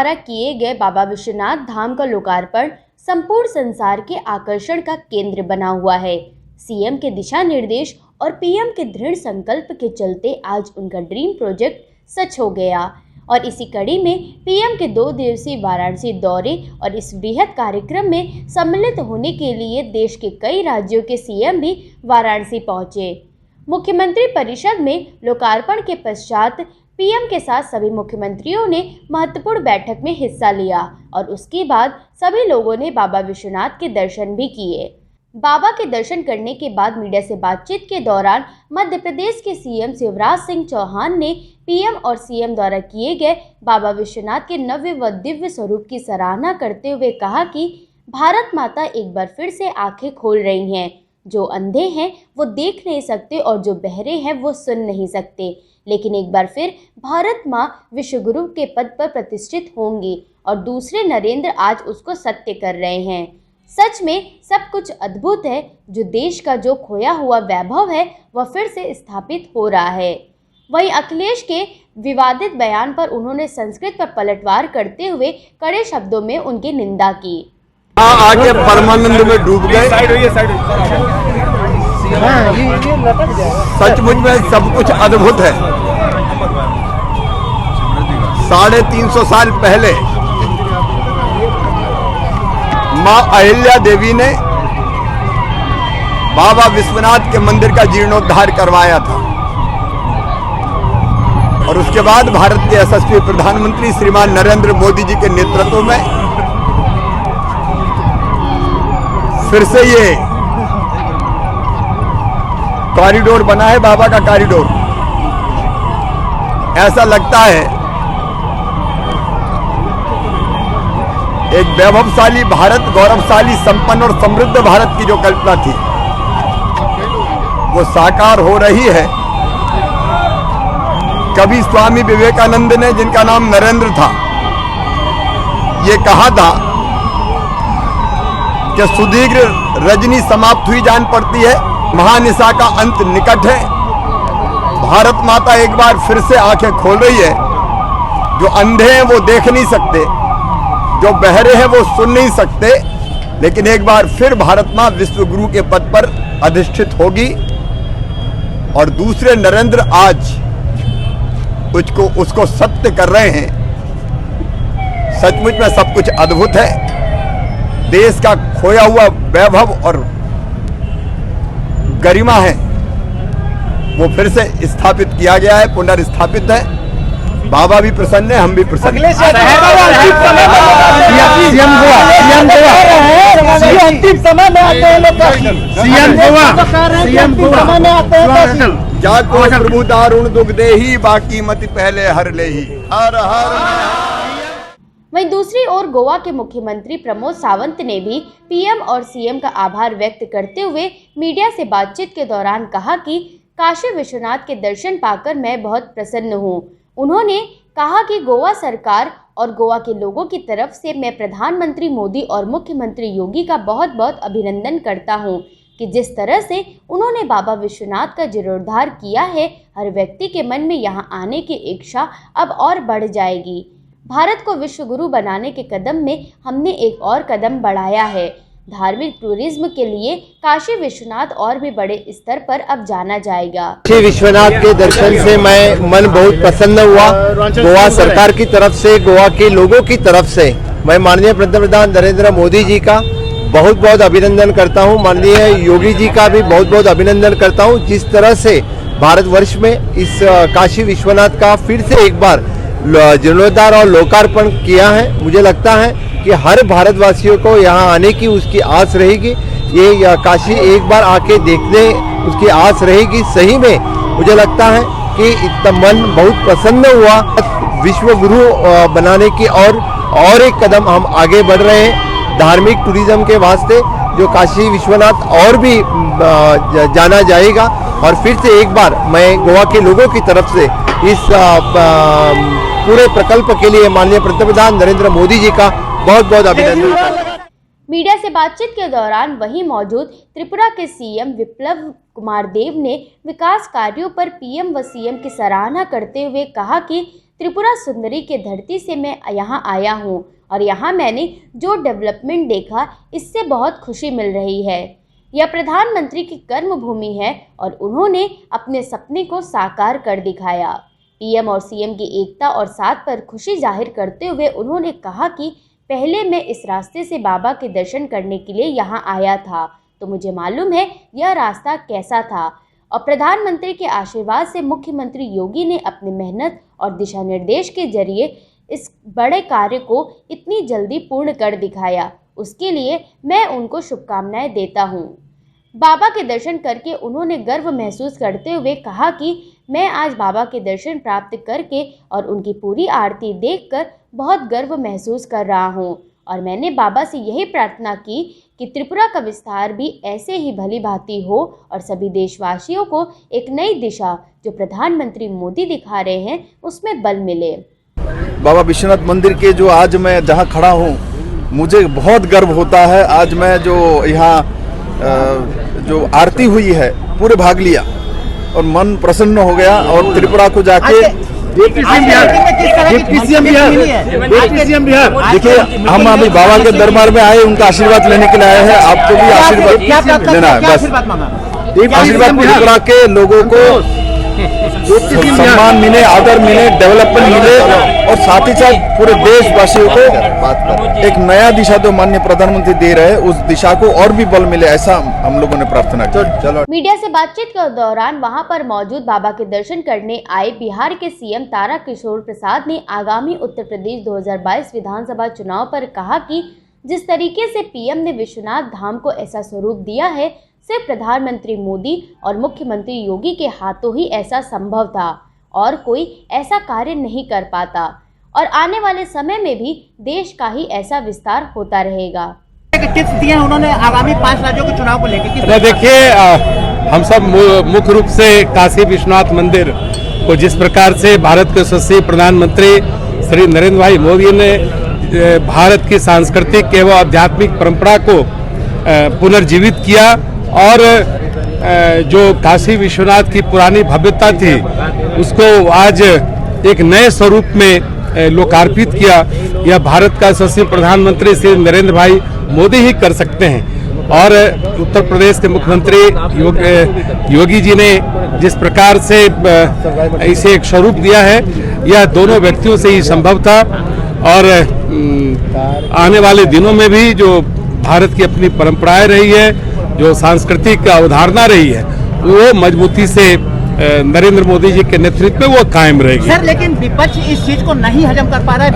द्वारा किए गए बाबा विश्वनाथ धाम का लोकार्पण संपूर्ण संसार के आकर्षण का केंद्र बना हुआ है। सीएम के दिशा निर्देश और पीएम के दृढ़ संकल्प के चलते आज उनका ड्रीम प्रोजेक्ट सच हो गया और इसी कड़ी में पीएम के 2 दिवसीय वाराणसी दौरे और इस बृहद कार्यक्रम में सम्मिलित होने के लिए देश के कई राज्यों के सीएम भी वाराणसी पहुंचे। मुख्यमंत्री परिषद में लोकार्पण के पश्चात पीएम के साथ सभी मुख्यमंत्रियों ने महत्वपूर्ण बैठक में हिस्सा लिया और उसके बाद सभी लोगों ने बाबा विश्वनाथ के दर्शन भी किए। बाबा के दर्शन करने के बाद मीडिया से बातचीत के दौरान मध्य प्रदेश के सीएम शिवराज सिंह चौहान ने पीएम और सीएम द्वारा किए गए बाबा विश्वनाथ के नव्य व दिव्य स्वरूप की सराहना करते हुए कहा कि भारत माता एक बार फिर से आंखें खोल रही हैं। जो अंधे हैं वो देख नहीं सकते और जो बहरे हैं वो सुन नहीं सकते, लेकिन एक बार फिर भारत माँ विश्वगुरु के पद पर प्रतिष्ठित होंगी और दूसरे नरेंद्र आज उसको सत्य कर रहे हैं। सच में सब कुछ अद्भुत है। जो देश का जो खोया हुआ वैभव है वह फिर से स्थापित हो रहा है। वहीं अखिलेश के विवादित बयान पर उन्होंने संस्कृत पर पलटवार करते हुए कड़े शब्दों में उनकी निंदा की। आके परमानंद में डूब गए। सचमुच में सब कुछ अद्भुत है। 350 साल पहले माँ अहिल्या देवी ने बाबा विश्वनाथ के मंदिर का जीर्णोद्धार करवाया था और उसके बाद भारत के यशस्वी प्रधानमंत्री श्रीमान नरेंद्र मोदी जी के नेतृत्व में फिर से ये कॉरिडोर बना है, बाबा का कॉरिडोर। ऐसा लगता है एक वैभवशाली भारत, गौरवशाली, संपन्न और समृद्ध भारत की जो कल्पना थी वो साकार हो रही है। कभी स्वामी विवेकानंद ने, जिनका नाम नरेंद्र था, ये कहा था कि सुदीर्घ रजनी समाप्त हुई जान पड़ती है, महानिशा का अंत निकट है। भारत माता एक बार फिर से आंखें खोल रही है। जो अंधे हैं वो देख नहीं सकते, जो बहरे हैं वो सुन नहीं सकते, लेकिन एक बार फिर भारत माँ विश्व गुरु के पद पर अधिष्ठित होगी और दूसरे नरेंद्र आज उसको सत्य कर रहे हैं। सचमुच में सब कुछ अद्भुत है। देश का खोया हुआ वैभव और गरिमा है वो फिर से स्थापित किया गया है, पुनर्स्थापित है। बाबा भी प्रसन्न है, हम भी प्रसन्न हैं। जाको प्रभु दारुण दुख देही, बाकी मत पहले हर लेही। हर हर। वहीं दूसरी ओर गोवा के मुख्यमंत्री प्रमोद सावंत ने भी पीएम और सीएम का आभार व्यक्त करते हुए मीडिया से बातचीत के दौरान कहा कि काशी विश्वनाथ के दर्शन पाकर मैं बहुत प्रसन्न हूं। उन्होंने कहा कि गोवा सरकार और गोवा के लोगों की तरफ से मैं प्रधानमंत्री मोदी और मुख्यमंत्री योगी का बहुत बहुत अभिनंदन करता हूं कि जिस तरह से उन्होंने बाबा विश्वनाथ का जीर्णोद्धार किया है, हर व्यक्ति के मन में यहाँ आने की इच्छा अब और बढ़ जाएगी। भारत को विश्व गुरु बनाने के कदम में हमने एक और कदम बढ़ाया है। धार्मिक टूरिज्म के लिए काशी विश्वनाथ और भी बड़े स्तर पर अब जाना जाएगा। काशी विश्वनाथ के दर्शन से मैं मन बहुत प्रसन्न हुआ। गोवा सरकार की तरफ से, गोवा के लोगों की तरफ से मैं माननीय पंतप्रधान नरेंद्र मोदी जी का बहुत बहुत अभिनंदन करता हूं। माननीय योगी जी का भी बहुत बहुत अभिनंदन करता हूं। जिस तरह से भारतवर्ष में इस काशी विश्वनाथ का फिर से एक बार जीर्णोद्धार और लोकार्पण किया है, मुझे लगता है कि हर भारतवासियों को यहाँ आने की उसकी आस रहेगी। ये काशी एक बार आके देखने उसकी आस रहेगी। सही में मुझे लगता है कि इतना मन बहुत प्रसन्न हुआ। विश्व गुरु बनाने की और एक कदम हम आगे बढ़ रहे हैं। धार्मिक टूरिज्म के वास्ते जो काशी विश्वनाथ और भी जाना जाएगा और फिर से एक बार मैं गोवा के लोगों की तरफ से इस पूरे प्रकल्प के लिए माननीय पंतप्रधान नरेंद्र मोदी जी का बहुत बहुत अभिनंदन। मीडिया से बातचीत के दौरान वहीं मौजूद त्रिपुरा के सीएम विप्लव कुमार देव ने विकास कार्यों पर पीएम व सीएम की सराहना करते हुए कहा कि त्रिपुरा सुंदरी के धरती से मैं यहाँ आया हूँ और यहाँ मैंने जो डेवलपमेंट देखा इससे बहुत खुशी मिल रही है। यह प्रधानमंत्री की कर्म भूमि है और उन्होंने अपने सपने को साकार कर दिखाया। पीएम और सीएम की एकता और साथ पर खुशी जाहिर करते हुए उन्होंने कहा कि पहले मैं इस रास्ते से बाबा के दर्शन करने के लिए यहाँ आया था, तो मुझे मालूम है यह रास्ता कैसा था और प्रधानमंत्री के आशीर्वाद से मुख्यमंत्री योगी ने अपनी मेहनत और दिशा निर्देश के जरिए इस बड़े कार्य को इतनी जल्दी पूर्ण कर दिखाया। उसके लिए मैं उनको शुभकामनाएं देता हूँ। बाबा के दर्शन करके उन्होंने गर्व महसूस करते हुए कहा कि मैं आज बाबा के दर्शन प्राप्त करके और उनकी पूरी आरती देखकर बहुत गर्व महसूस कर रहा हूँ और मैंने बाबा से यही प्रार्थना की कि त्रिपुरा का विस्तार भी ऐसे ही भली भांति हो और सभी देशवासियों को एक नई दिशा जो प्रधानमंत्री मोदी दिखा रहे हैं उसमें बल मिले। बाबा विश्वनाथ मंदिर के जो आज मैं जहाँ खड़ा हूँ मुझे बहुत गर्व होता है। आज मैं जो यहाँ जो आरती हुई है पूरे भाग लिया और मन प्रसन्न हो गया और त्रिपुरा को जाके देखिए हम अभी बाबा के दरबार में आए, उनका आशीर्वाद लेने के लिए आए हैं। आपको भी आशीर्वाद लेना है, बस आशीर्वाद त्रिपुरा के लोगों को सम्मान मिले, आदर मिले, डेवलपमेंट मिले और साथ ही साथ पूरे देशवासियों को एक नया दिशा जो माननीय प्रधानमंत्री दे रहे हैं उस दिशा को और भी बल मिले, ऐसा हम लोगों ने प्रार्थना की। चलो। मीडिया से बातचीत के दौरान वहां पर मौजूद बाबा के दर्शन करने आए बिहार के सीएम तारकिशोर प्रसाद ने आगामी उत्तर प्रदेश 2022 विधानसभा चुनाव पर कहा कि जिस तरीके से पीएम ने विश्वनाथ धाम को ऐसा स्वरूप दिया है सिर्फ प्रधानमंत्री मोदी और मुख्यमंत्री योगी के हाथों ही ऐसा संभव था और कोई ऐसा कार्य नहीं कर पाता और आने वाले समय में भी देश का ही ऐसा विस्तार होता रहेगा। टिप्स दिए उन्होंने आगामी 5 राज्यों के चुनाव को लेकर। देखिए हम सब मुख्य रूप से काशी विश्वनाथ मंदिर को जिस प्रकार से भारत के यशस्वी प्रधानमंत्री श्री नरेंद्र भाई मोदी ने भारत की सांस्कृतिक एवं आध्यात्मिक परंपरा को पुनर्जीवित किया और जो काशी विश्वनाथ की पुरानी भव्यता थी उसको आज एक नए स्वरूप में लोकार्पित किया। यह भारत का यशस्वी प्रधानमंत्री श्री नरेंद्र भाई मोदी ही कर सकते हैं और उत्तर प्रदेश के मुख्यमंत्री योगी जी ने जिस प्रकार से इसे एक स्वरूप दिया है यह दोनों व्यक्तियों से ही संभव था और आने वाले दिनों में भी जो भारत की अपनी परंपराएं रही है, जो सांस्कृतिक अवधारणा रही है, वो मजबूती से नरेंद्र मोदी जी के नेतृत्व में वो कायम रहेगी। सर लेकिन विपक्ष इस चीज को नहीं हजम कर पा रहा है।